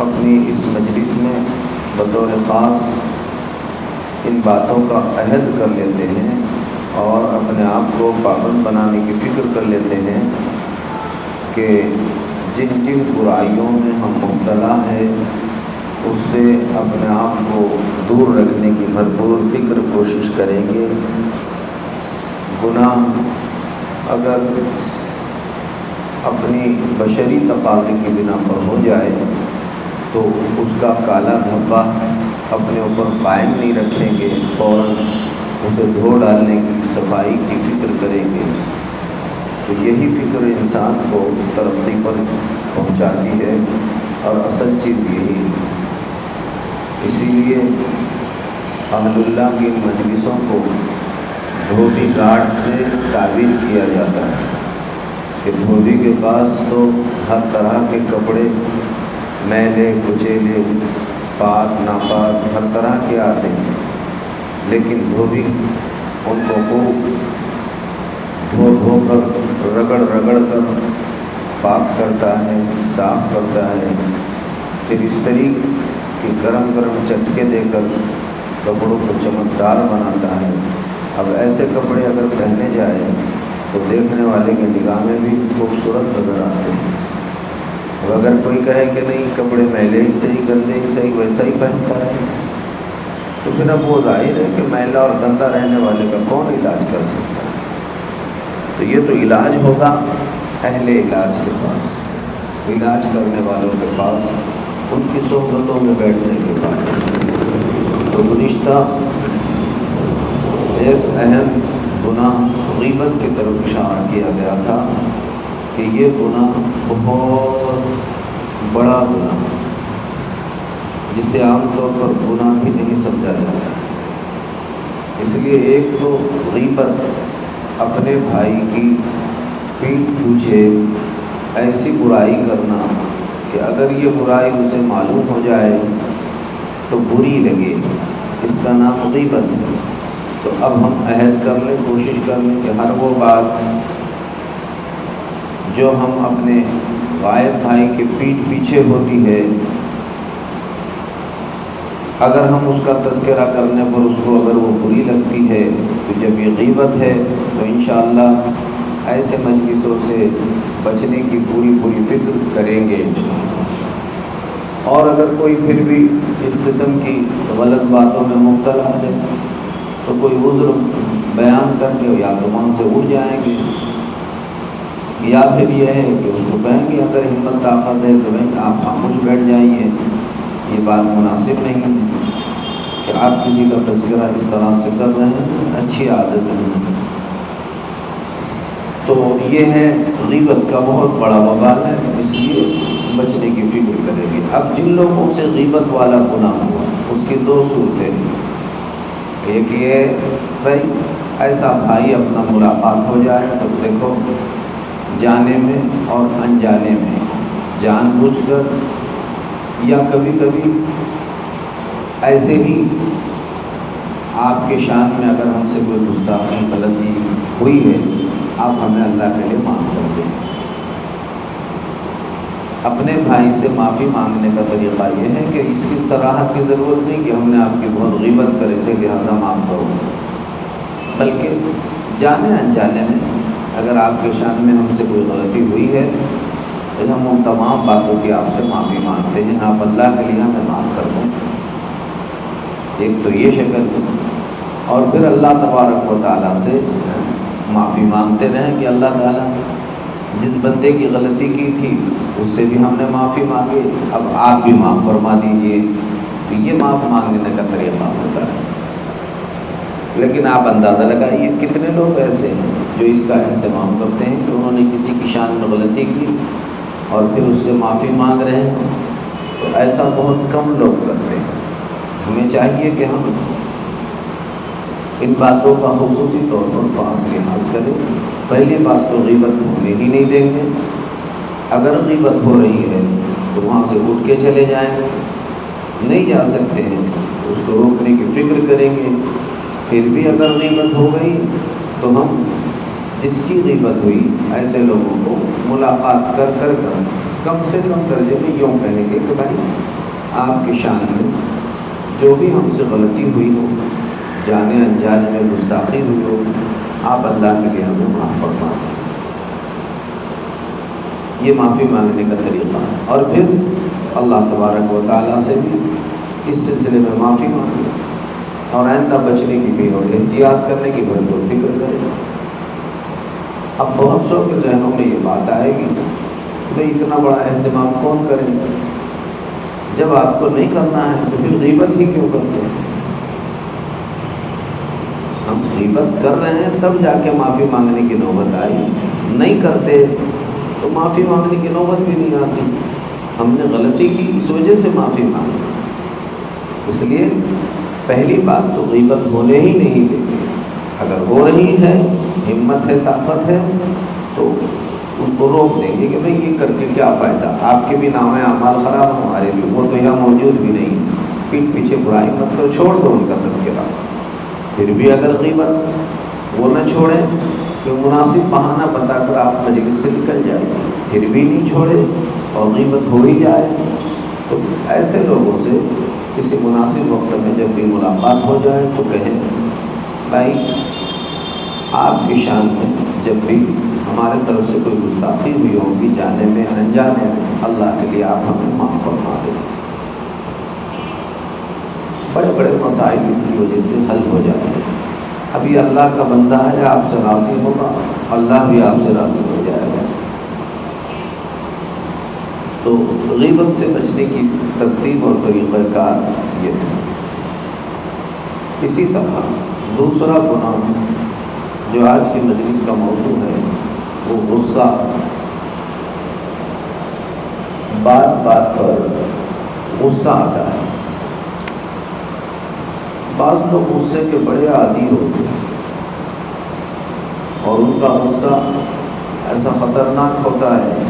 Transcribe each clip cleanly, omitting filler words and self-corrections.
اپنی اس مجلس میں بطور خاص ان باتوں کا عہد کر لیتے ہیں اور اپنے آپ کو پابند بنانے کی فکر کر لیتے ہیں کہ جن جن برائیوں میں ہم مبتلا ہیں اس سے اپنے آپ کو دور رکھنے کی بھرپور فکر کوشش کریں گے۔ گناہ اگر اپنی بشری تقاضے کی بنا پر ہو جائے تو اس کا کالا دھبا اپنے اوپر قائم نہیں رکھیں گے، فوراً اسے دھو ڈالنے کی صفائی کی فکر کریں گے۔ تو یہی فکر انسان کو ترقی پر پہنچاتی ہے اور اصل چیز یہی ہے۔ اسی لیے اہل اللہ کی مجلسوں کو دھوبی گھاٹ سے تعبیر کیا جاتا ہے کہ دھوبی کے پاس تو ہر طرح کے کپڑے میلے کچیلے پاک ناپاک ہر طرح کے آتے ہیں، لیکن دھوبی ان کو خوب دھو کر رگڑ کر پاک کرتا ہے، صاف کرتا ہے، پھر استری کہ گرم چٹکے دے کر کپڑوں کو چمکدار بناتا ہے۔ اب ایسے کپڑے اگر پہنے جائے تو دیکھنے والے کی نگاہ میں بھی خوبصورت نظر آتے ہیں۔ اب اگر کوئی کہے کہ نہیں کپڑے میلے ہی صحیح گندے ہی صحیح ویسا ہی پہنتا رہے تو پھر اب وہ ظاہر ہے کہ میلا اور گندا رہنے والے کا کون علاج کر سکتا ہے؟ تو یہ تو علاج ہوگا اہل علاج کے پاس، علاج کرنے والوں کے پاس، ان کی صحبتوں میں بیٹھنے کے بعد۔ تو گزشتہ ایک اہم گناہ غیبت کی طرف اشارہ کیا گیا تھا کہ یہ گناہ بہت بڑا گناہ ہے جسے عام طور پر گناہ بھی نہیں سمجھا جاتا۔ اس لیے ایک تو غیبت اپنے بھائی کی پیٹھ پیچھے ایسی برائی کرنا کہ اگر یہ برائی اسے معلوم ہو جائے تو بری لگے، اس کا نام غیبت ہے۔ تو اب ہم عہد کر لیں، کوشش کر لیں کہ ہر وہ بات جو ہم اپنے غائب بھائی کے پیٹھ پیچھے ہوتی ہے، اگر ہم اس کا تذکرہ کرنے پر اس کو اگر وہ بری لگتی ہے تو جب یہ غیبت ہے تو انشاءاللہ ایسے مجلسوں سے بچنے کی پوری فکر کریں گے انشاءاللہ۔ اور اگر کوئی پھر بھی اس قسم کی غلط باتوں میں مبتلا ہے تو کوئی عذر بیان کر کے یا تو وہاں سے اٹھ جائیں گے، یا پھر یہ ہے کہ اس کو کہیں گے اگر ہمت طاقت ہے تو بھائی آپ خاموش بیٹھ جائیے، یہ بات مناسب نہیں ہے کہ آپ کسی کا تذکرہ اس طرح سے کر رہے ہیں، اچھی عادت نہیں۔ تو یہ ہے غیبت کا بہت بڑا وبال ہے، اس لیے بچنے کی فکر کریں گے۔ اب جن لوگوں سے غیبت والا گناہ ہوا اس کی دو صورتیں ہیں۔ ایک یہ بھائی ایسا بھائی اپنا ملاقات ہو جائے تو دیکھو جانے میں اور انجانے میں، جان بوجھ کر یا کبھی کبھی ایسے ہی آپ کے شان میں اگر ہم سے کوئی گستاخی غلطی ہوئی ہے آپ ہمیں اللہ کے لیے معاف کر دیں۔ اپنے بھائی سے معافی مانگنے کا طریقہ یہ ہے کہ اس کی صراحت کی ضرورت نہیں کہ ہم نے آپ کی بہت غیبت کرے تھے لہذا معاف کرو، بلکہ جانے انجانے میں اگر آپ کے شان میں ہم سے کوئی غلطی ہوئی ہے تو ہم ان تمام باتوں کی آپ سے معافی مانگتے ہیں، آپ اللہ کے لیے ہمیں معاف کر دیں۔ ایک تو یہ شکل، اور پھر اللہ تبارک و تعالیٰ سے معافی مانگتے رہیں کہ اللہ تعالیٰ جس بندے کی غلطی کی تھی اس سے بھی ہم نے معافی مانگی، اب آپ بھی معاف فرما دیجئے۔ تو یہ معاف مانگنے کا طریقہ ہوتا ہے۔ لیکن آپ اندازہ لگائیے کتنے لوگ ایسے ہیں جو اس کا اہتمام کرتے ہیں کہ انہوں نے کسی کی شان میں غلطی کی اور پھر اس سے معافی مانگ رہے ہیں، تو ایسا بہت کم لوگ کرتے ہیں۔ ہمیں چاہیے کہ ہم ان باتوں کا خصوصی طور پر خاص لحاظ کریں۔ پہلی بات تو غیبت ہونے ہی نہیں دیں گے، اگر غیبت ہو رہی ہے تو وہاں سے اٹھ کے چلے جائیں گے، نہیں جا سکتے ہیں اس کو روکنے کی فکر کریں گے۔ پھر بھی اگر غیبت ہو گئی تو ہم جس کی غیبت ہوئی ایسے لوگوں کو ملاقات کر کم سے کم درجے میں یوں کہیں گے کہ بھائی آپ کی شان میں جو بھی ہم سے غلطی ہوئی ہو، جانے انجانے میں گستاخی ہوئی ہو، آپ اللہ کے لیے ہمیں معاف فرما دیں۔ یہ معافی مانگنے کا طریقہ ہے، اور پھر اللہ تبارک و تعالیٰ سے بھی اس سلسلے میں معافی مانگے اور آئندہ بچنے کی بھی اور احتیاط کرنے کی بھرپور فکر کرے۔ اب بہت سو کے ذہنوں میں یہ بات آئے گی کہ بھئی اتنا بڑا اہتمام کون کرے؟ جب آپ کو نہیں کرنا ہے تو پھر غیبت ہی کیوں کرتے ہیں؟ ہم غیبت کر رہے ہیں تب جا کے معافی مانگنے کی نوبت آئی، نہیں کرتے تو معافی مانگنے کی نوبت بھی نہیں آتی۔ ہم نے غلطی کی، اس وجہ سے معافی مانگی۔ اس لیے پہلی بات تو غیبت ہونے ہی نہیں دیتے۔ اگر ہو رہی ہے، ہمت ہے، طاقت ہے، تو ان کو روک دیں گے کہ بھئی یہ کر کے کیا فائدہ، آپ کے بھی نام اعمال خراب، ہمارے بھی، وہ تو یہاں موجود بھی نہیں، پیٹھ پیچھے برائی مت کرو، چھوڑ دو ان کا تذکرہ۔ پھر بھی اگر غیبت وہ نہ چھوڑیں کہ مناسب بہانہ بتا کر آپ مجلس سے نکل جائیں، پھر بھی نہیں چھوڑے اور غیبت ہو ہی جائے، تو ایسے لوگوں سے کسی مناسب وقت میں جب بھی ملاقات ہو جائے تو کہیں بھائی آپ کی شان میں جب بھی ہمارے طرف سے کوئی گستاخی ہوئی ہوگی جانے میں انجانے میں، اللہ کے لیے آپ ہمیں معاف فرما دیں۔ بڑے بڑے مسائل اس کی وجہ سے حل ہو جاتے ہیں۔ ابھی اللہ کا بندہ ہے، آپ سے راضی ہوگا، اللہ بھی آپ سے راضی ہو جائے گا۔ تو غیبت سے بچنے کی ترتیب اور طریقہ کار یہ تھا۔ اسی طرح دوسرا گناہ جو آج کی مجلس کا موضوع ہے وہ غصہ، بات بات پر غصہ آتا ہے۔ بعض لوگ غصے کے بڑے عادی ہوتے ہیں اور ان کا غصہ ایسا خطرناک ہوتا ہے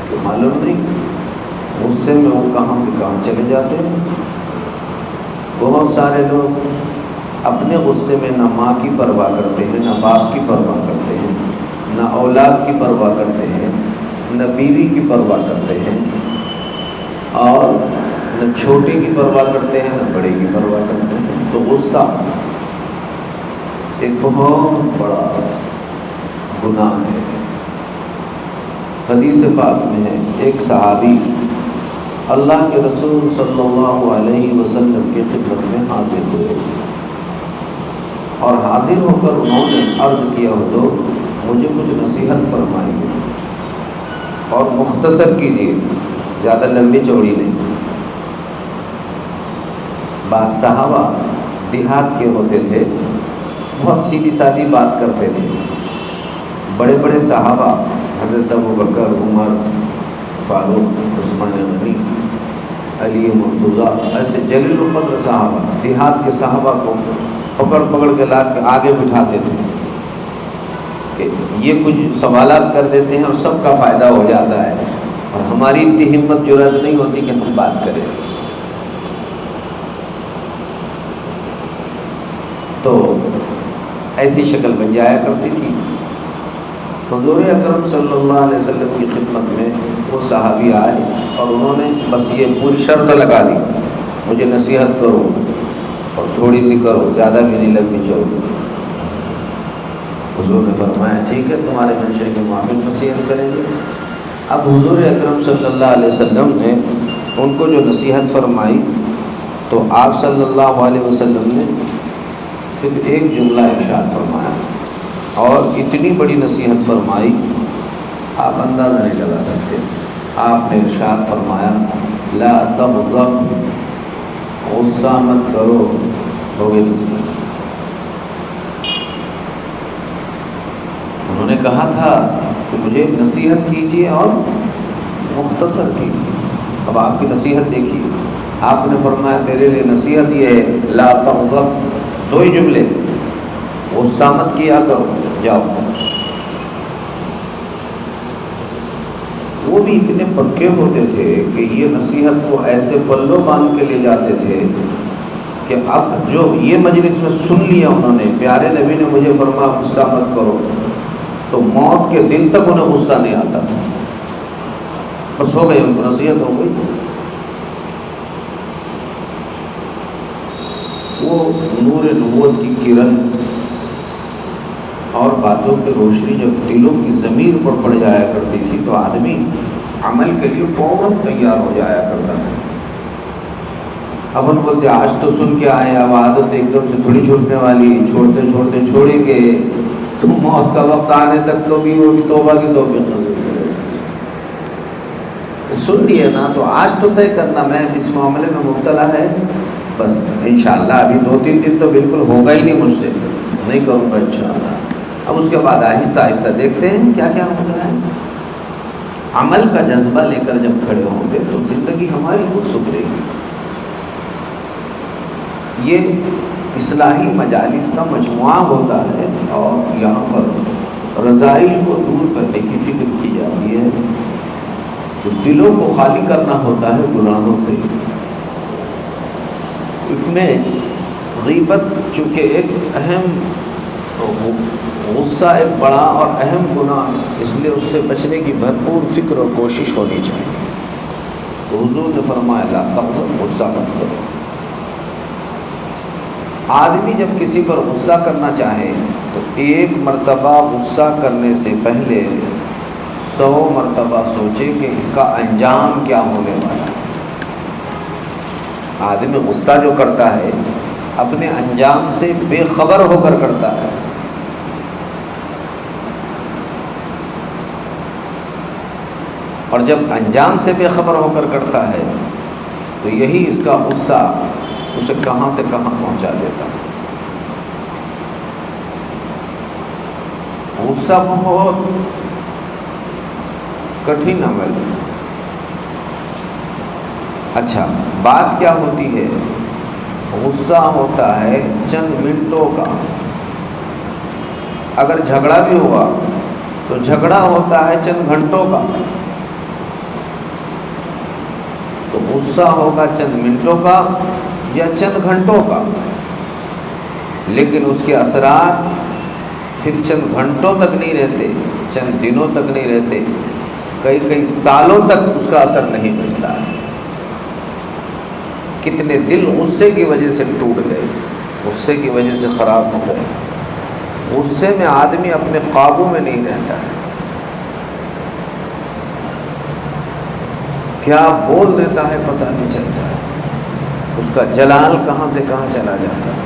کہ معلوم نہیں غصے میں وہ کہاں سے کہاں چلے جاتے ہیں۔ بہت سارے لوگ اپنے غصے میں نہ ماں کی پرواہ کرتے ہیں، نہ باپ کی پرواہ کرتے ہیں، نہ اولاد کی پرواہ کرتے ہیں، نہ بیوی کی پرواہ کرتے ہیں، اور نہ چھوٹے کی پرواہ کرتے ہیں، نہ بڑے کی پرواہ کرتے ہیں۔ تو غصہ ایک بہت بڑا گناہ ہے۔ حدیث پاک میں ہے، ایک صحابی اللہ کے رسول صلی اللہ علیہ وسلم کی خدمت میں حاضر ہوئے اور حاضر ہو کر انہوں نے عرض کیا، حضور مجھے کچھ نصیحت فرمائیے اور مختصر کیجیے، زیادہ لمبی چوڑی نہیں۔ بعض صحابہ دیہات کے ہوتے تھے، بہت سیدھی سادی بات کرتے تھے۔ بڑے بڑے صحابہ حضرت ابوبکر، عمر، فاروق، عثمان غنی، علی مرتضیٰ، ایسے جلیل القدر صحابہ دیہات کے صحابہ کو پکڑ پکڑ کے لا کے آگے بٹھاتے تھے کہ یہ کچھ سوالات کر دیتے ہیں اور سب کا فائدہ ہو جاتا ہے، اور ہماری اتنی ہمت جرأت نہیں ہوتی کہ ہم بات کریں۔ تو ایسی شکل بن جایا کرتی تھی۔ حضور اکرم صلی اللہ علیہ وسلم کی خدمت میں وہ صحابی آئے اور انہوں نے بس یہ پوری شرط لگا دی، مجھے نصیحت کرو اور تھوڑی سی کرو، زیادہ بھی نہیں لمبی چوڑی۔ حضور نے فرمایا ٹھیک ہے، تمہارے منشے کے موافق نصیحت کریں گے۔ اب حضور اکرم صلی اللہ علیہ وسلم نے ان کو جو نصیحت فرمائی تو آپ صلی اللہ علیہ وسلم نے صرف ایک جملہ ارشاد فرمایا اور اتنی بڑی نصیحت فرمائی آپ اندازہ نہیں لگا سکتے۔ آپ نے ارشاد فرمایا لا تغضب، غصہ مت کرو، ہو گئی نصیحت۔ انہوں نے کہا تھا کہ مجھے نصیحت کیجیے اور مختصر کیجیے۔ اب آپ کی نصیحت دیکھیے، آپ نے فرمایا تیرے لیے نصیحت یہ ہے لا تغضب، دو ہی جملے، غصہ مت کیا کرو، جاؤ۔ وہ بھی اتنے پکے ہوتے تھے کہ یہ نصیحت کو ایسے پلوں باندھ کے لے جاتے تھے کہ اب جو یہ مجلس میں سن لیا انہوں نے، پیارے نبی نے مجھے فرمایا غصہ مت کرو، تو موت کے دن تک انہیں غصہ نہیں آتا تھا۔ بس ہو گئی، ان کو نصیحت ہو گئی. وہ نور نبوت کی کرن اور باتوں کی روشنی جب دلوں کی ضمیر پر پڑ جایا کرتی تھی تو آدمی عمل کے لیے فوراً تیار ہو جایا کرتا تھا. اپن بولتے آج تو سن کے آئے، اب عادت ایک دم سے تھوڑی چھوٹنے والی، چھوڑتے چھوڑتے چھوڑیں گے تو موت کا وقت آنے تک تو بھی وہ بھی توبہ کی توفیق نصیب کرے. سن لیے نا تو آج تو طے کرنا میں اس معاملے میں مبتلا ہے، بس انشاءاللہ ابھی 2-3 دن تو بالکل ہوگا ہی نہیں، مجھ سے نہیں کروں گا انشاءاللہ. اب اس کے بعد آہستہ آہستہ دیکھتے ہیں کیا کیا ہوتا ہے. عمل کا جذبہ لے کر جب کھڑے ہوں گے تو زندگی ہماری خود سدھرے گی. یہ اصلاحی مجالس کا مجموعہ ہوتا ہے اور یہاں پر رذائل کو دور کرنے کی فکر کی جاتی ہے. تو دلوں کو خالی کرنا ہوتا ہے گناہوں سے. اس میں غیبت چونکہ ایک اہم، غصہ ایک بڑا اور اہم گناہ ہے، اس لیے اس سے بچنے کی بھرپور فکر اور کوشش ہونی چاہیے. حضور نے فرمایا لا تغضب، غصہ مت کرو. آدمی جب کسی پر غصہ کرنا چاہے تو ایک مرتبہ غصہ کرنے سے پہلے 100 مرتبہ سوچے کہ اس کا انجام کیا ہونے والا ہے. آدمی غصہ جو کرتا ہے اپنے انجام سے بے خبر ہو کر کرتا ہے. اور جب انجام سے بے خبر ہو کر کرتا ہے تو یہی اس کا غصہ اسے کہاں سے کہاں پہنچا دیتا ہے. غصہ بہت کٹھن عمل ہے. اچھا، بات کیا ہوتی ہے؟ غصہ ہوتا ہے چند منٹوں کا. اگر جھگڑا بھی ہوا تو جھگڑا ہوتا ہے چند گھنٹوں کا. تو غصہ ہوگا چند منٹوں کا یا چند گھنٹوں کا، لیکن اس کے اثرات پھر چند گھنٹوں تک نہیں رہتے، چند دنوں تک نہیں رہتے، کئی سالوں تک اس کا اثر نہیں ملتا ہے. کتنے دل غصے کی وجہ سے ٹوٹ گئے، غصے کی وجہ سے خراب ہو گئے. غصے میں آدمی اپنے قابو میں نہیں رہتا ہے، کیا بول دیتا ہے پتہ نہیں چلتا ہے، اس کا جلال کہاں سے کہاں چلا جاتا ہے.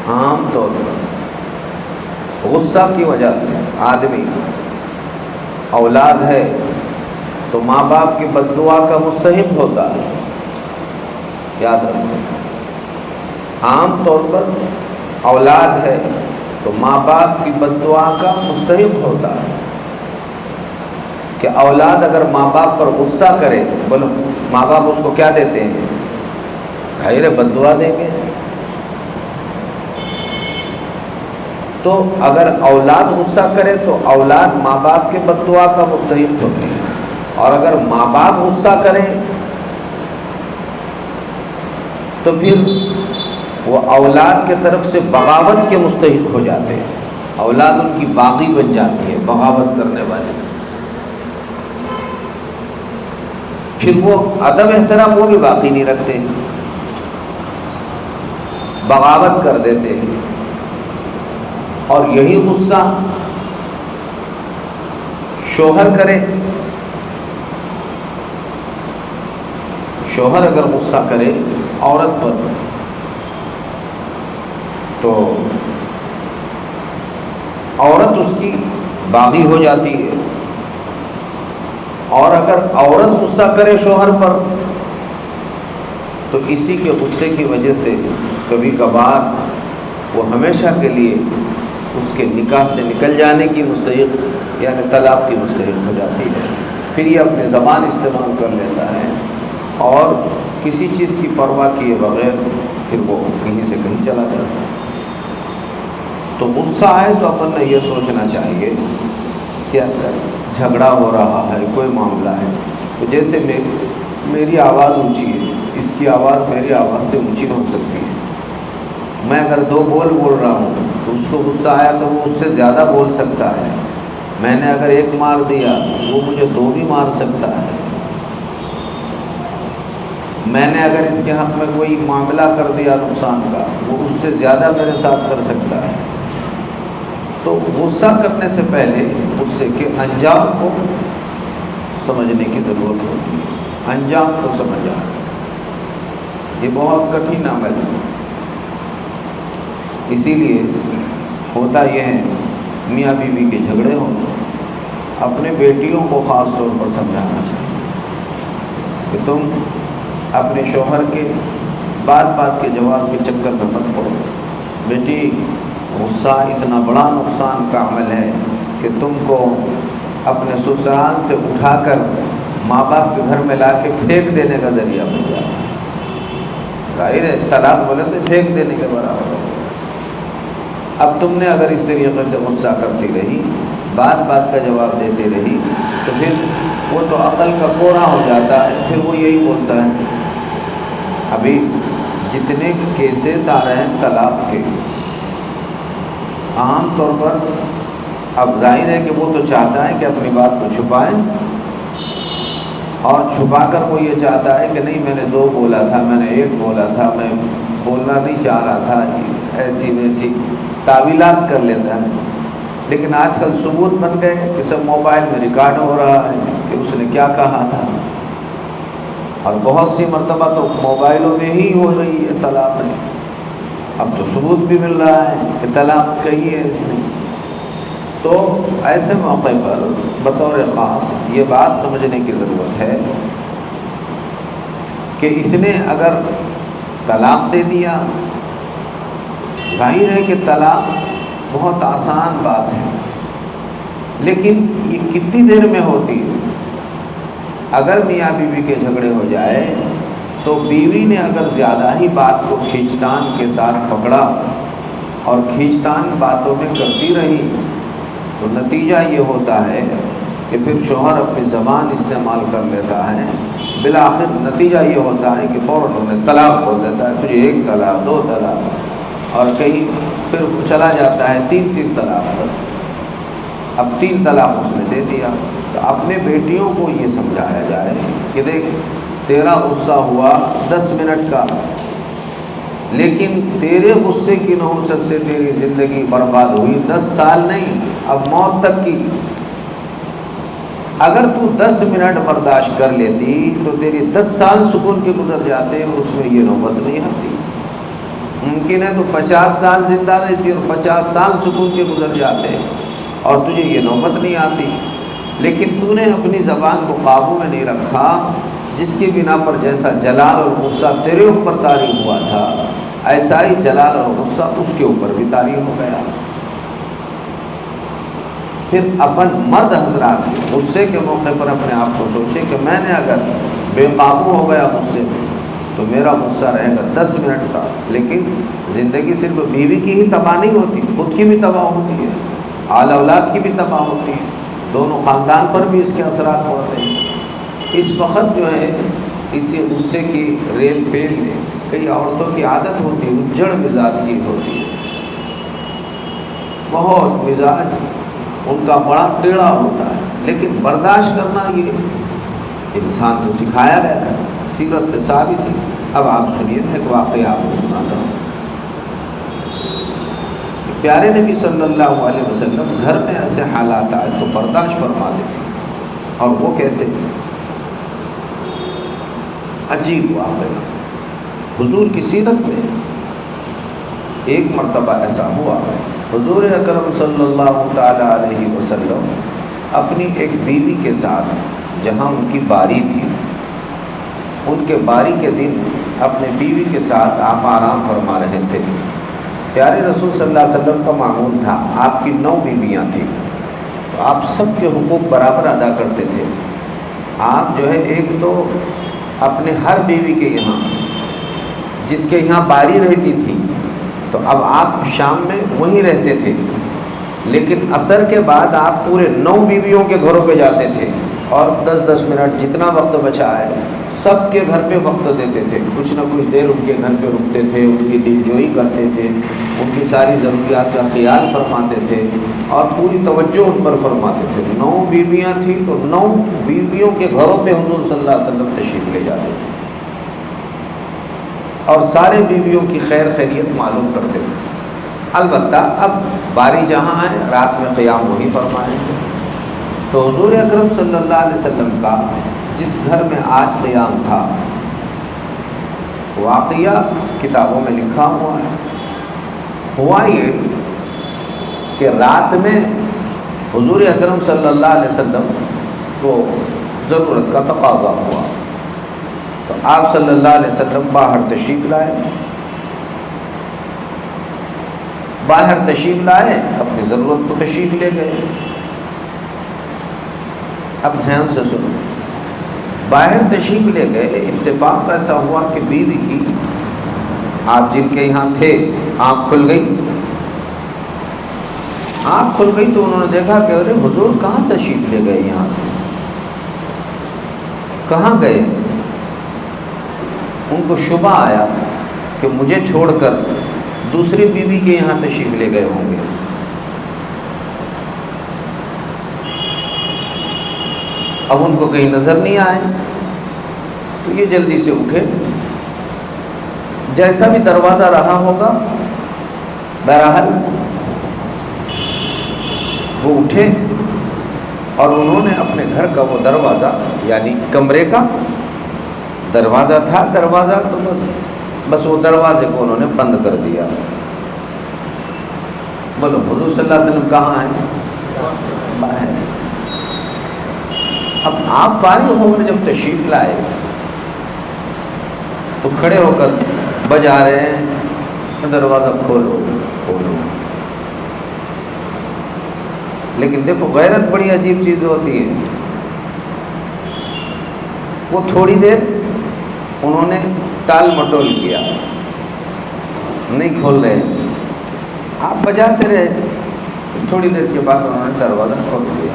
عام طور پر غصہ کی وجہ سے آدمی، اولاد ہے تو ماں باپ کی بد دعا کا مستحق ہوتا ہے. یاد رکھو، عام طور پر اولاد ہے تو ماں باپ کی بد دعا کا مستحق ہوتا ہے. کہ اولاد اگر ماں باپ پر غصہ کرے، بولو ماں باپ اس کو کیا دیتے ہیں؟ خیر بد دعا دیں گے. تو اگر اولاد غصہ کرے تو اولاد ماں باپ کے بد دعا کا مستحق ہوتی ہے، اور اگر ماں باپ غصہ کریں تو پھر وہ اولاد کے طرف سے بغاوت کے مستحق ہو جاتے ہیں. اولاد ان کی باغی بن جاتی ہے، بغاوت کرنے والی. پھر وہ ادب احترام وہ بھی باقی نہیں رکھتے، بغاوت کر دیتے ہیں. اور یہی غصہ شوہر کرے، شوہر اگر غصہ کرے عورت پر تو عورت اس کی باغی ہو جاتی ہے. اور اگر عورت غصہ کرے شوہر پر تو اسی کے غصے کی وجہ سے کبھی کبھار وہ ہمیشہ کے لیے اس کے نکاح سے نکل جانے کی مستحق، یعنی طلاق کی مستحق ہو جاتی ہے. پھر یہ اپنی زبان استعمال کر لیتا ہے اور کسی چیز کی پرواہ کیے بغیر پھر وہ کہیں سے کہیں چلا جاتا ہے. تو غصہ آئے تو اپن نے یہ سوچنا چاہیے کہ اگر جھگڑا ہو رہا ہے، کوئی معاملہ ہے، تو جیسے میری آواز اونچی ہے، اس کی آواز میری آواز سے اونچی ہو سکتی ہے. میں اگر 2 بول رہا ہوں تو اس کو غصہ آیا تو وہ اس سے زیادہ بول سکتا ہے، میں نے اگر 1 مار دیا وہ مجھے 2 بھی مار سکتا ہے، میں نے اگر اس کے حق میں کوئی معاملہ کر دیا نقصان کا وہ اس سے زیادہ میرے ساتھ کر سکتا ہے۔ تو غصہ کرنے سے پہلے غصے کے انجام کو سمجھنے کی ضرورت ہوتی ہے، انجام کو سمجھ آنا، یہ بہت کٹھن عمل ہے۔ اسی لیے ہوتا یہ ہے میاں بیوی کے جھگڑے ہوں اپنے بیٹیوں کو خاص طور پر سمجھانا چاہیے کہ تم اپنے شوہر کے بات کے جواب کے چکر میں مت پڑو۔ بیٹی، غصہ اتنا بڑا نقصان کا عمل ہے کہ تم کو اپنے سسرال سے اٹھا کر ماں باپ کے گھر میں لا کے پھینک دینے کا ذریعہ بن جاتا ہے۔ ظاہر ہے طلاق بولے تو پھینک دینے کے برابر ہے۔ اب تم نے اگر اس طریقے سے غصہ کرتی رہی، بات کا جواب دیتی رہی، تو پھر وہ تو عقل کا کوڑا ہو جاتا ہے، پھر وہ یہی بولتا ہے۔ ابھی جتنے کیسز آ رہے ہیں طلاق کے، عام طور پر اب ظاہر ہے کہ وہ تو چاہتا ہے کہ اپنی بات کو چھپائیں، اور چھپا کر وہ یہ چاہتا ہے کہ نہیں میں نے 2 بولا تھا، میں نے 1 بولا تھا، میں بولنا نہیں چاہ رہا تھا، ایسی ویسی تعویلات کر لیتا ہے۔ لیکن آج کل ثبوت بن گئے کہ سب موبائل میں ریکارڈ ہو رہا ہے کہ اس نے کیا کہا تھا، اور بہت سی مرتبہ تو موبائلوں میں ہی ہو رہی ہے طلاق نہیں۔ اب تو ثبوت بھی مل رہا ہے کہ طلاق کہی ہے اس نے۔ تو ایسے موقع پر بطور خاص یہ بات سمجھنے کی ضرورت ہے کہ اس نے اگر طلاق دے دیا، ظاہر ہے کہ طلاق بہت آسان بات ہے، لیکن یہ کتنی دیر میں ہوتی ہے؟ اگر میاں بیوی کے جھگڑے ہو جائے تو بیوی نے اگر زیادہ ہی بات کو کھینچتان کے ساتھ پکڑا اور کھینچتان باتوں میں کرتی رہی تو نتیجہ یہ ہوتا ہے کہ پھر شوہر اپنی زبان استعمال کر لیتا ہے، بالآخر نتیجہ یہ ہوتا ہے کہ فوراً انہیں طلاق بول دیتا ہے، تجھے 1 طلاق 2 طلاق، اور کہیں پھر چلا جاتا ہے 3 طلاق پر۔ اب 3 طلاق اس نے دے دیا۔ تو اپنے بیٹیوں کو یہ سمجھایا جائے کہ دیکھ تیرا غصہ ہوا 10 منٹ کا، لیکن تیرے غصے کی نحوست سے تیری زندگی برباد ہوئی 10 سال نہیں، اب موت تک کی۔ اگر تو 10 منٹ برداشت کر لیتی تو تیری 10 سال سکون کے گزر جاتے، اس میں یہ نوبت نہیں آتی۔ ممکن ہے تو 50 سال زندہ رہتی اور 50 سال سکون کے گزر جاتے اور تجھے یہ نوبت نہیں آتی، لیکن تو نے اپنی زبان کو قابو میں نہیں رکھا، جس کی بنا پر جیسا جلال اور غصہ تیرے اوپر طاری ہوا تھا ایسا ہی جلال اور غصہ اس کے اوپر بھی طاری ہو گیا۔ پھر اپن مرد حضرات غصے کے موقع پر اپنے آپ کو سوچے کہ میں نے اگر بے قابو ہو گیا غصے میں تو میرا غصہ رہے گا 10 منٹ کا، لیکن زندگی صرف بیوی کی ہی تباہ نہیں ہوتی، خود کی بھی تباہ ہوتی ہے، آل اولاد کی بھی تباہ ہوتی ہے، دونوں خاندان پر بھی اس کے اثرات پڑتے ہیں۔ اس وقت جو ہے اسی غصے کی ریل پیل میں کئی عورتوں کی عادت ہوتی ہے، اجڑ مزاج کی ہوتی ہے، بہت مزاج ان کا بڑا ٹیڑھا ہوتا ہے، لیکن برداشت کرنا یہ انسان کو سکھایا گیا ہے، سیرت سے ثابت ہے۔ اب آپ سنیے، میں ایک واقعہ آپ کو سناتا ہوں۔ پیارے نبی صلی اللہ علیہ وسلم گھر میں ایسے حالات آئے تو برداشت فرماتے تھے، اور وہ کیسے؟ عجیب واقعہ حضور کی سیرت میں ایک مرتبہ ایسا ہوا، حضور اکرم صلی اللہ تعالی علیہ وسلم اپنی ایک بیوی کے ساتھ جہاں ان کی باری تھی، ان کے باری کے دن اپنے بیوی کے ساتھ آپ آرام فرما رہے تھے۔ پیارے رسول صلی اللہ علیہ وسلم کا معمول تھا، آپ کی 9 بیویاں تھیں، تو آپ سب کے حقوق برابر ادا کرتے تھے۔ آپ جو ہے ایک تو اپنے ہر بیوی کے یہاں جس کے یہاں باری رہتی تھی تو اب آپ شام میں وہیں رہتے تھے، لیکن عصر کے بعد آپ پورے 9 بیویوں کے گھروں پہ جاتے تھے، اور 10-10 منٹ جتنا وقت بچا ہے سب کے گھر پہ وقت دیتے تھے، کچھ نہ کچھ دیر ان کے گھر پہ رکتے تھے، ان کی دل جوئی کرتے تھے، ان کی ساری ضروریات کا خیال فرماتے تھے اور پوری توجہ ان پر فرماتے تھے۔ 9 بیویاں تھیں تو 9 بیویوں کے گھروں پہ حضور صلی اللہ علیہ وسلم تشریف لے جاتے تھے اور سارے بیویوں کی خیر خیریت معلوم کرتے تھے۔ البتہ اب باری جہاں ہے، رات میں قیام وہی فرمائیں گے۔ تو حضور اکرم صلی اللہ علیہ وسلم کا جس گھر میں آج قیام تھا، واقعہ کتابوں میں لکھا ہوا ہے۔ ہوا یہ کہ رات میں حضور اکرم صلی اللہ علیہ وسلم کو ضرورت کا تقاضا ہوا تو آپ صلی اللہ علیہ وسلم باہر تشریف لائے۔ باہر تشریف لائے، اپنی ضرورت کو تشریف لے گئے۔ اب دھیان سے سنو، باہر تشریف لے گئے، اتفاق ایسا ہوا کہ بیوی کی، آپ جن کے یہاں تھے، آنکھ کھل گئی۔ آنکھ کھل گئی تو انہوں نے دیکھا کہ ارے حضور کہاں تشریف لے گئے، یہاں سے کہاں گئے؟ ان کو شبہ آیا کہ مجھے چھوڑ کر دوسری بیوی کے یہاں تشریف لے گئے ہوں گے۔ اب ان کو کہیں نظر نہیں آئے تو یہ جلدی سے اٹھے، جیسا بھی دروازہ رہا ہوگا، بہرحال وہ اٹھے اور انہوں نے اپنے گھر کا وہ دروازہ، یعنی کمرے کا دروازہ تھا، دروازہ تو بس وہ دروازے کو انہوں نے بند کر دیا۔ بولو حضور صلی اللہ علیہ وسلم کہاں ہیں؟ باہر۔ اب آپ فارغ ہو کر جب تشریف لائے تو کھڑے ہو کر بجا رہے ہیں، دروازہ کھولو کھولو۔ لیکن دیکھو غیرت بڑی عجیب چیز ہوتی ہے۔ وہ تھوڑی دیر انہوں نے ٹال مٹول کیا، نہیں کھول رہے، آپ بجاتے رہے، تھوڑی دیر کے بعد انہوں نے دروازہ کھول دیا۔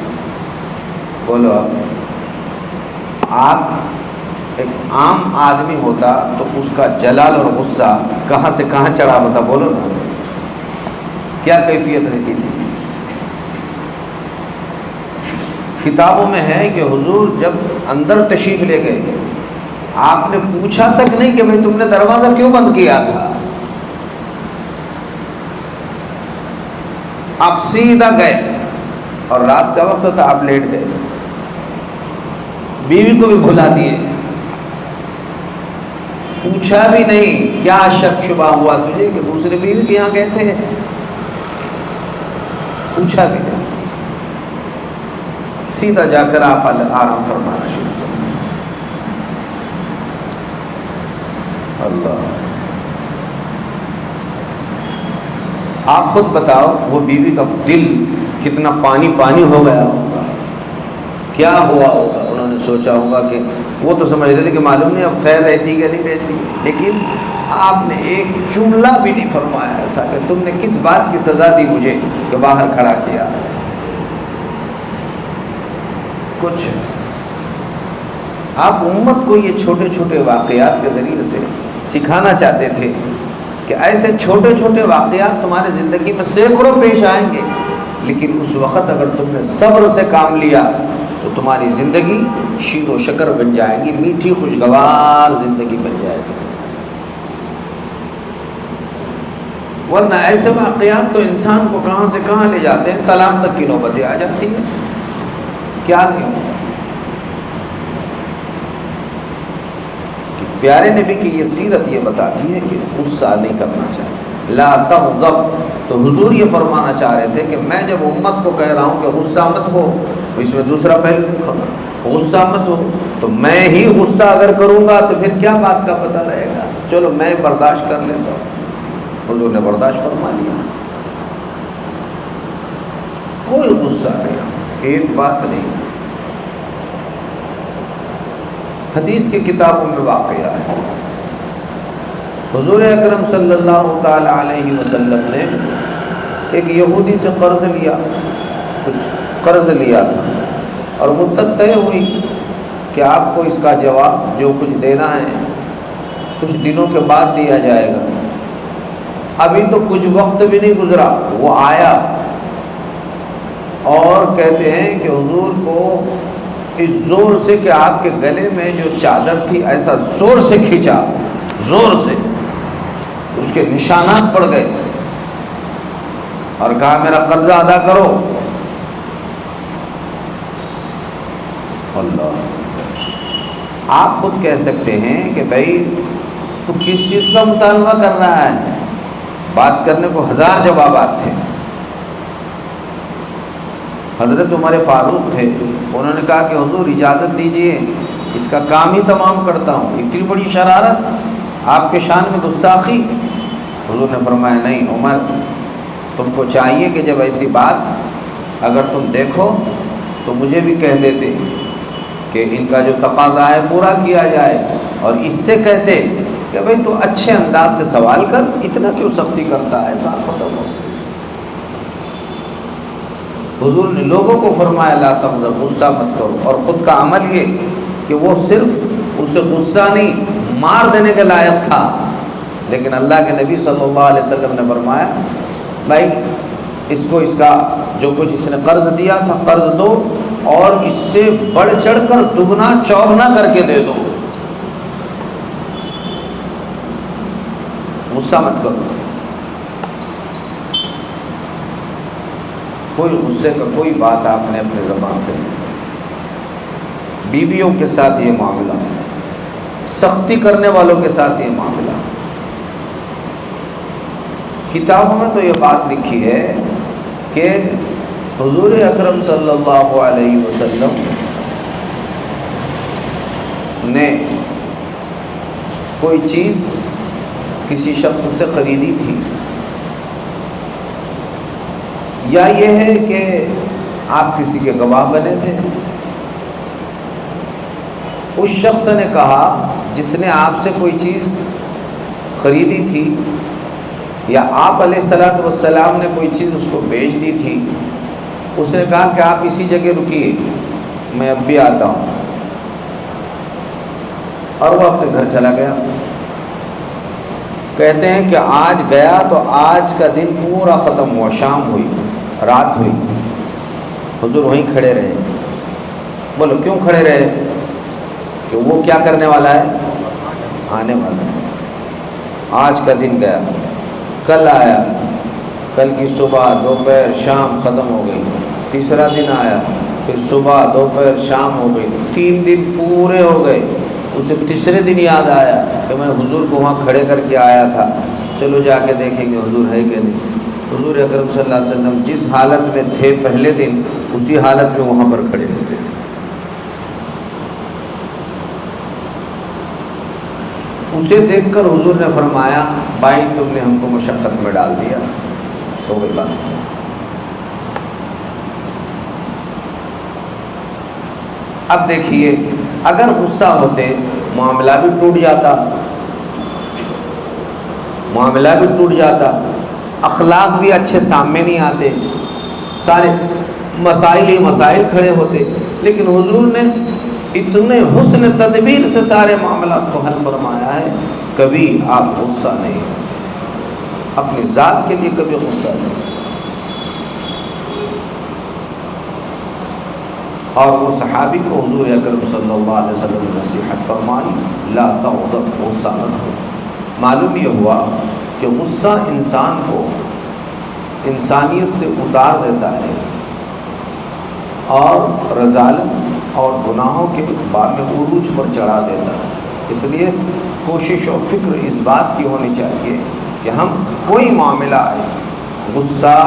بولو آپ ایک عام آدمی ہوتا تو اس کا جلال اور غصہ کہاں سے کہاں چڑھا ہوتا، بولو نا، کیا کیفیت رہتی تھی؟ کتابوں میں ہے کہ حضور جب اندر تشریف لے گئے، آپ نے پوچھا تک نہیں کہ بھئی تم نے دروازہ کیوں بند کیا تھا، آپ سیدھا گئے اور رات کا وقت تھا، آپ لیٹ گئے، بیوی کو بھی بھلا دیے، پوچھا بھی نہیں کیا شک شبہ ہوا تجھے کہ دوسرے بیوی کے یہاں گئے تھے، پوچھا بھی نہیں، سیدھا جا کر آپ آرام فرمانا شروع کر۔ اللہ، آپ خود بتاؤ وہ بیوی کا دل کتنا پانی پانی ہو گیا ہوگا، کیا ہوا ہوگا؟ انہوں نے سوچا ہوگا کہ وہ تو سمجھ رہے تھے کہ معلوم نہیں اب خیر رہتی کہ نہیں رہتی، لیکن آپ نے ایک جملہ بھی نہیں فرمایا ایسا کہ تم نے کس بات کی سزا دی مجھے کہ باہر کھڑا کیا۔ کچھ آپ امت کو یہ چھوٹے چھوٹے واقعات کے ذریعے سے سکھانا چاہتے تھے کہ ایسے چھوٹے چھوٹے واقعات تمہارے زندگی میں سینکڑوں پیش آئیں گے، لیکن اس وقت اگر تم نے صبر سے کام لیا تو تمہاری زندگی شیر و شکر بن جائے گی، میٹھی خوشگوار زندگی بن جائے گی۔ ورنہ ایسے واقعات تو انسان کو کہاں سے کہاں لے جاتے ہیں، طلاق تک کی نوبتیں آ جاتی ہیں۔ کیا نہیں، پیارے نبی کی یہ سیرت یہ بتاتی ہے کہ غصہ نہیں کرنا چاہیے، لا تغضب۔ تو حضور یہ فرمانا چاہ رہے تھے کہ میں جب امت کو کہہ رہا ہوں کہ غصہ مت ہو، تو اس میں دوسرا پہلو دیکھو، غصہ مت ہو تو میں ہی غصہ اگر کروں گا تو پھر کیا بات کا پتہ رہے گا، چلو میں برداشت کر لیتا ہوں۔ حضور نے برداشت فرما لیا، کوئی غصہ نہیں، ایک بات نہیں۔ حدیث کی کتابوں میں واقعہ ہے، حضور اکرم صلی اللہ تعالی علیہ وسلم نے ایک یہودی سے قرض لیا، کچھ قرض لیا تھا اور مدت طے ہوئی، کہ آپ کو اس کا جواب جو کچھ دینا ہے کچھ دنوں کے بعد دیا جائے گا، ابھی تو کچھ وقت بھی نہیں گزرا وہ آیا اور کہتے ہیں کہ حضور کو اس زور سے کہ آپ کے گلے میں جو چادر تھی ایسا زور سے کھینچا، زور سے اس کے نشانات پڑ گئے اور کہا میرا قرضہ ادا کرو۔ اللہ، آپ خود کہہ سکتے ہیں کہ بھائی تو کس چیز کا مطالبہ کر رہا ہے؟ بات کرنے کو ہزار جوابات تھے۔ حضرت عمر فاروق تھے، انہوں نے کہا کہ حضور اجازت دیجئے اس کا کام ہی تمام کرتا ہوں، اتنی بڑی شرارت، آپ کے شان میں گستاخی۔ حضور نے فرمایا نہیں عمر، تم کو چاہیے کہ جب ایسی بات اگر تم دیکھو تو مجھے بھی کہہ دیتے کہ ان کا جو تقاضا ہے پورا کیا جائے، اور اس سے کہتے کہ بھئی تو اچھے انداز سے سوال کر، اتنا کیوں سختی کرتا ہے، بات ختم ہو۔ حضور نے لوگوں کو فرمایا لا تغضب، غصہ مت کرو، اور خود کا عمل یہ کہ وہ صرف اسے غصہ نہیں مار دینے کے لائق تھا، لیکن اللہ کے نبی صلی اللہ علیہ وسلم نے فرمایا بھائی اس کو اس کا جو کچھ اس نے قرض دیا تھا قرض دو، اور اس سے بڑھ چڑھ کر دگنا چوگنا کر کے دے دو، غصہ مت کرو۔ کوئی غصے کا کوئی بات آپ نے اپنے زبان سے نہیں۔ بیویوں کے ساتھ یہ معاملہ، سختی کرنے والوں کے ساتھ یہ معاملہ۔ کتابوں میں تو یہ بات لکھی ہے کہ حضور اکرم صلی اللہ علیہ وسلم نے کوئی چیز کسی شخص سے خریدی تھی، یا یہ ہے کہ آپ کسی کے گواہ بنے تھے، اس شخص نے کہا جس نے آپ سے کوئی چیز خریدی تھی، یا آپ علیہ الصلوۃ والسلام نے کوئی چیز اس کو بیچ دی تھی، اس نے کہا کہ آپ اسی جگہ رکیے میں اب بھی آتا ہوں، اور وہ اپنے گھر چلا گیا۔ کہتے ہیں کہ آج گیا تو آج کا دن پورا ختم ہوا، شام ہوئی، رات ہوئی، حضور وہیں کھڑے رہے۔ بولو کیوں کھڑے رہے؟ کہ وہ کیا کرنے والا ہے؟ آنے والا ہے۔ آج کا دن گیا، کل آیا، کل کی صبح دوپہر شام ختم ہو گئی، تیسرا دن آیا، پھر صبح دوپہر شام ہو گئی، 3 دن پورے ہو گئے۔ اسے تیسرے دن یاد آیا کہ میں حضور کو وہاں کھڑے کر کے آیا تھا، چلو جا کے دیکھیں گے حضور ہے کہ نہیں۔ حضور اکرم صلی اللہ علیہ وسلم جس حالت میں تھے پہلے دن اسی حالت میں وہاں پر کھڑے ہوتے تھے۔ اسے دیکھ کر حضور نے فرمایا بھائی تم نے ہم کو مشقت میں ڈال دیا، سو گئی بات۔ اب دیکھیے اگر غصہ ہوتے معاملہ بھی ٹوٹ جاتا، معاملہ بھی ٹوٹ جاتا، اخلاق بھی اچھے سامنے نہیں آتے، سارے مسائل ہی مسائل کھڑے ہوتے، لیکن حضور نے اتنے حسن تدبیر سے سارے معاملات کو حل فرمایا ہے۔ کبھی آپ غصہ نہیں ہوتے، اپنی ذات کے لیے کبھی غصہ نہیں۔ اور وہ صحابی کو حضور اکرم صلی اللہ علیہ وسلم نے نصیحت فرمائی لا تغضب، غصہ نہ کرو۔ معلوم یہ ہوا کہ غصہ انسان کو انسانیت سے اتار دیتا ہے اور رذالت اور گناہوں کے باب میں عروج پر چڑھا دیتا ہے۔ اس لیے کوشش و فکر اس بات کی ہونی چاہیے کہ ہم کوئی معاملہ آئے غصہ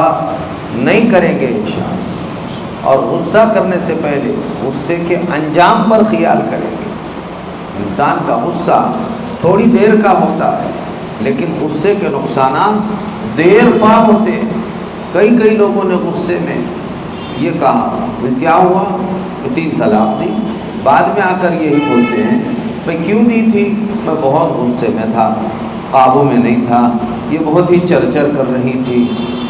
نہیں کریں گے انشاءاللہ، اور غصہ کرنے سے پہلے غصے کے انجام پر خیال کریں گے۔ انسان کا غصہ تھوڑی دیر کا ہوتا ہے، لیکن غصے کے نقصانات دیر پا ہوتے ہیں۔ کئی لوگوں نے غصے میں یہ کہا کہ کیا ہوا کہ 3 طلاق دی، بعد میں آ کر یہی بولتے ہیں میں کیوں دی تھی، میں بہت غصے میں تھا، قابو میں نہیں تھا، یہ بہت ہی چرچر کر رہی تھی،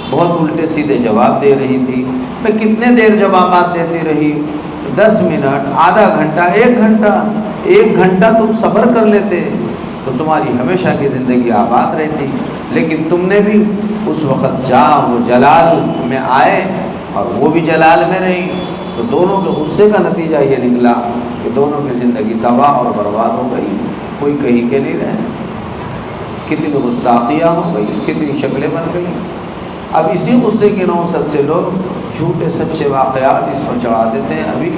بہت الٹے سیدھے جواب دے رہی تھی، میں کتنے دیر جوابات دیتی رہی، 10 منٹ، آدھا گھنٹہ، 1 گھنٹہ تم صبر کر لیتے تو تمہاری ہمیشہ کی زندگی آباد رہتی، لیکن تم نے بھی اس وقت جام و جلال میں آئے اور وہ بھی جلال میں رہی، تو دونوں کے غصے کا نتیجہ یہ نکلا کہ دونوں کی زندگی تباہ اور برباد ہو گئی، کوئی کہیں کے نہیں رہے، کتنی گستاخیاں ہو گئی، کتنی شکلیں بن گئی۔ اب اسی غصے کی نوسط سے لوگ جھوٹے سچے واقعات اس پر چڑھا دیتے ہیں۔ ابھی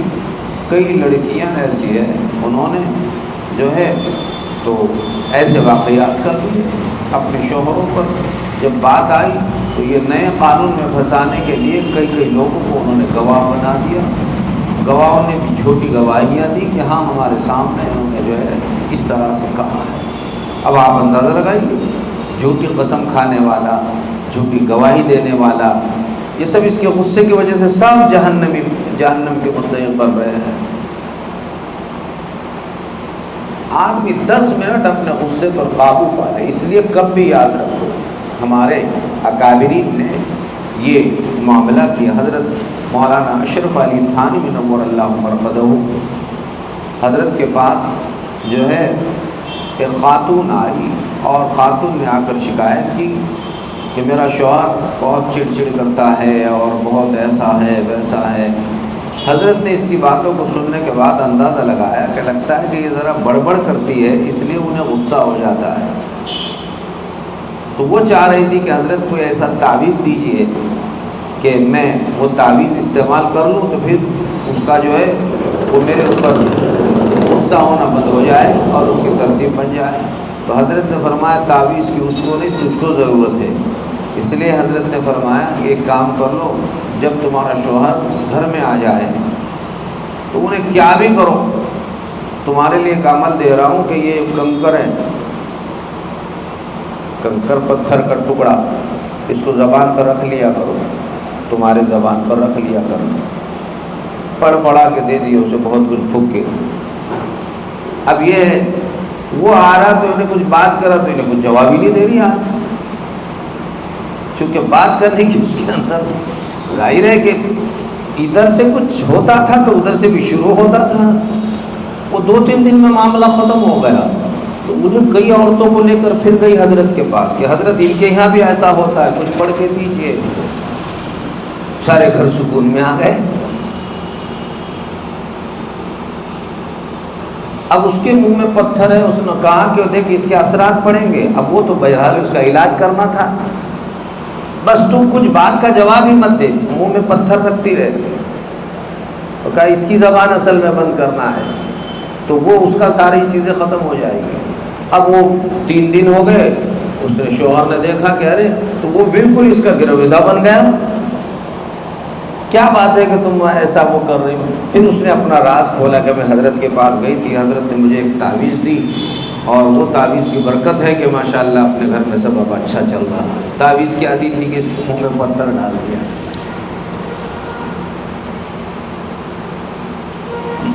کئی لڑکیاں ایسی ہیں، انہوں نے جو ہے تو ایسے واقعات کر دیے اپنے شوہروں پر۔ جب بات آئی تو یہ نئے قانون میں پھنسانے کے لیے کئی لوگوں کو انہوں نے گواہ بنا دیا، گواہوں نے بھی جھوٹی گواہیاں دی کہ ہاں ہمارے سامنے انہوں نے جو ہے اس طرح سے کہا ہے۔ اب آپ اندازہ لگائیے، جھوٹی قسم کھانے والا، جھوٹی گواہی دینے والا، یہ سب اس کے غصے کی وجہ سے سب جہنم کے مستحق بن رہے ہیں۔ آدمی 10 منٹ اپنے غصے پر قابو پا لے۔ اس لیے کب بھی یاد رکھو، ہمارے اکابرین نے یہ معاملہ کیا۔ حضرت مولانا اشرف علی تھانوی نور اللہ مرقدہ، حضرت کے پاس جو ہے ایک خاتون آئی اور خاتون نے آ کر شکایت کی کہ میرا شوہر بہت چڑچڑ کرتا ہے اور بہت ایسا ہے ویسا ہے۔ حضرت نے اس کی باتوں کو سننے کے بعد اندازہ لگایا کہ لگتا ہے کہ یہ ذرا بڑبڑ کرتی ہے، اس لیے انہیں غصہ ہو جاتا ہے۔ تو وہ چاہ رہی تھی کہ حضرت کوئی ایسا تعویذ دیجئے کہ میں وہ تعویذ استعمال کر لوں تو پھر اس کا جو ہے وہ میرے اوپر غصہ ہونا بند ہو جائے اور اس کی ترتیب بن جائے۔ تو حضرت نے فرمایا تعویذ کی اس کو نہیں، تجھ کو ضرورت ہے۔ اس لیے حضرت نے فرمایا کہ ایک کام کر لو، جب تمہارا شوہر گھر میں آ جائے تو انہیں کیا بھی کرو، تمہارے لیے ایک عمل دے رہا ہوں کہ یہ کنکر ہے، کنکر پتھر کا ٹکڑا، اس کو زبان پر رکھ لیا کرو، تمہارے زبان پر رکھ لیا کرو۔ پڑھا کے دے دیا اسے بہت کچھ پھونک کے۔ اب یہ وہ آ رہا تو انہیں کچھ بات کرا تو انہیں کچھ جواب ہی نہیں دے رہی آج، چونکہ بات کرنے کی اس کے اندر ظاہر ہے کہ ادھر سے کچھ ہوتا تھا تو ادھر سے بھی شروع ہوتا تھا۔ وہ 2-3 دن میں معاملہ ختم ہو گیا تو انہیں کئی عورتوں کو لے کر پھر گئی حضرت کے پاس کہ حضرت ان کے یہاں بھی ایسا ہوتا ہے، کچھ پڑھ کے دیجیے۔ سارے گھر سکون میں آ گئے۔ اب اس کے منہ میں پتھر ہے، اس نے کہا کہ دیکھ اس کے اثرات پڑیں گے۔ اب وہ تو بہرحال اس کا علاج کرنا تھا، بس تم کچھ بات کا جواب ہی مت دے، منہ میں پتھر رکھتی رہے۔ تو کہا اس کی زبان اصل میں بند کرنا ہے تو وہ اس کا ساری چیزیں ختم ہو جائے گی۔ اب وہ 3 دن ہو گئے، اس نے شوہر نے دیکھا کہ ارے تو وہ بالکل اس کا گرویدہ بن گیا، کیا بات ہے کہ تم ایسا وہ کر رہی ہو۔ پھر اس نے اپنا راز کھولا کہ میں حضرت کے پاس گئی تھی، حضرت نے مجھے ایک تعویذ دی اور وہ تعویذ کی برکت ہے کہ ماشاءاللہ اپنے گھر میں سب اب اچھا چل رہا ہے۔ تعویذ کیا دی تھی کہ اس کے منہ میں پتھر ڈال دیا۔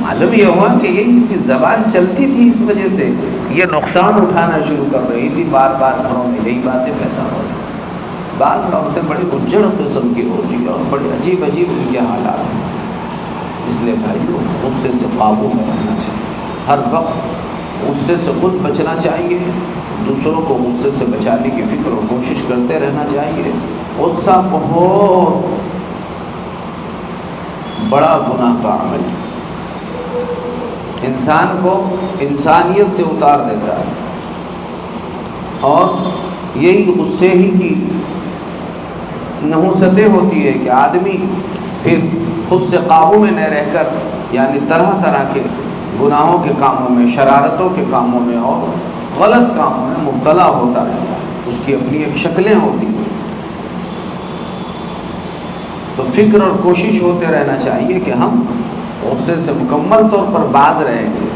معلوم یہ ہوا کہ یہ اس کی زبان چلتی تھی، اس وجہ سے یہ نقصان اٹھانا شروع کر رہی تھی، بار بار گھروں میں یہی باتیں پیدا ہو رہی۔ بعض عورتیں بڑی اجڑ قسم کی ہوتی ہیں اور بڑے عجیب ان کے حالات ہیں۔ اس لیے بھائیو غصے سے قابو میں رہنا چاہیے، ہر وقت غصے سے خود بچنا چاہیے، دوسروں کو غصے سے بچانے کی فکر اور کوشش کرتے رہنا چاہیے۔ غصہ بہت بڑا گناہ کا عمل ہے، انسان کو انسانیت سے اتار دیتا ہے، اور یہی غصے ہی کی نحوستیں ہوتی ہے کہ آدمی پھر خود سے قابو میں نہ رہ کر یعنی طرح طرح کے گناہوں کے کاموں میں، شرارتوں کے کاموں میں اور غلط کاموں میں مبتلا ہوتا رہتا ہے۔ اس کی اپنی ایک شکلیں ہوتی ہیں، تو فکر اور کوشش ہوتے رہنا چاہیے کہ ہم غصے سے مکمل طور پر باز رہیں گے،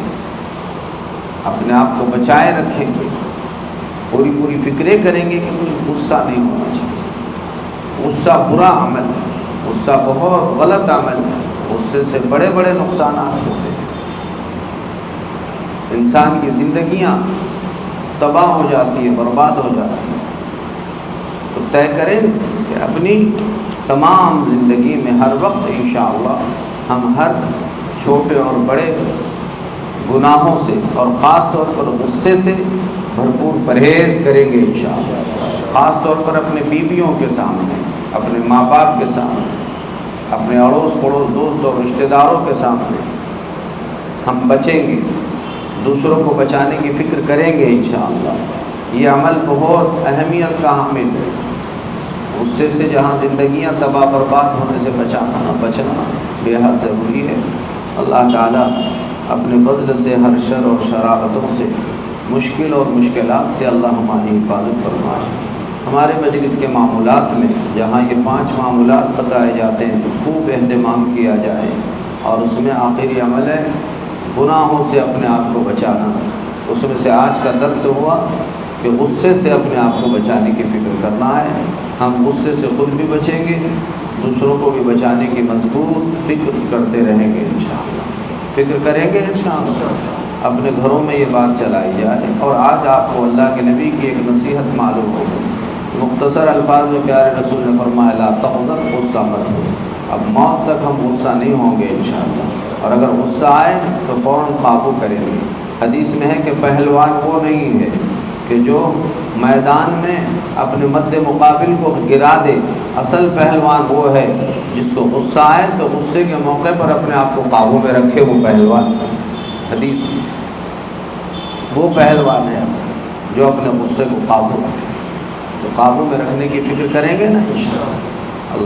اپنے آپ کو بچائے رکھیں گے، پوری فکریں کریں گے کہ کچھ غصہ نہیں ہونا چاہیے۔ غصہ برا عمل ہے، غصہ بہت غلط عمل ہے، غصے سے بڑے بڑے نقصانات ہوتے ہیں، انسان کی زندگیاں تباہ ہو جاتی ہیں، برباد ہو جاتی ہیں۔ تو طے کریں کہ اپنی تمام زندگی میں ہر وقت انشاءاللہ ہم ہر چھوٹے اور بڑے گناہوں سے اور خاص طور پر غصے سے بھرپور پرہیز کریں گے انشاءاللہ۔ خاص طور پر اپنے بیویوں کے سامنے، اپنے ماں باپ کے سامنے، اپنے اڑوس پڑوس دوست اور رشتہ داروں کے سامنے ہم بچیں گے، دوسروں کو بچانے کی فکر کریں گے انشاءاللہ۔ یہ عمل بہت اہمیت کا حامل ہے۔ غصے سے جہاں زندگیاں تباہ برباد ہونے سے بچنا بے حد ضروری ہے۔ اللہ تعالیٰ اپنے فضل سے ہر شر اور شرارتوں سے، مشکل اور مشکلات سے اللہ ہماری حفاظت فرمائے۔ ہمارے مجلس کے معمولات میں جہاں یہ 5 معمولات بتائے جاتے ہیں خوب اہتمام کیا جائے، اور اس میں آخری عمل ہے گناہوں سے اپنے آپ کو بچانا۔ اس میں سے آج کا درس ہوا کہ غصے سے اپنے آپ کو بچانے کی فکر کرنا ہے۔ ہم غصے سے خود بھی بچیں گے، دوسروں کو بھی بچانے کی مضبوط فکر کرتے رہیں گے انشاءاللہ۔ فکر کریں گے انشاءاللہ، اپنے گھروں میں یہ بات چلائی جائے۔ اور آج آپ کو اللہ کے نبی کی ایک نصیحت معلوم ہوگی، مختصر الفاظ میں پیارے رسول نے فرمایا لا تحزن، غصہ مت ہو۔ اب موت تک ہم غصہ نہیں ہوں گے انشاءاللہ، اور اگر غصہ آئے تو فوراً قابو کریں گے۔ حدیث میں ہے کہ پہلوان وہ نہیں ہے کہ جو میدان میں اپنے مد مقابل کو گرا دے، اصل پہلوان وہ ہے جس کو غصہ آئے تو غصے کے موقع پر اپنے آپ کو قابو میں رکھے، وہ پہلوان حدیث میں وہ پہلوان ہے اصل جو اپنے غصے کو قابو رکھے۔ تو قابو میں رکھنے کی فکر کریں گے نا انشاءاللہ۔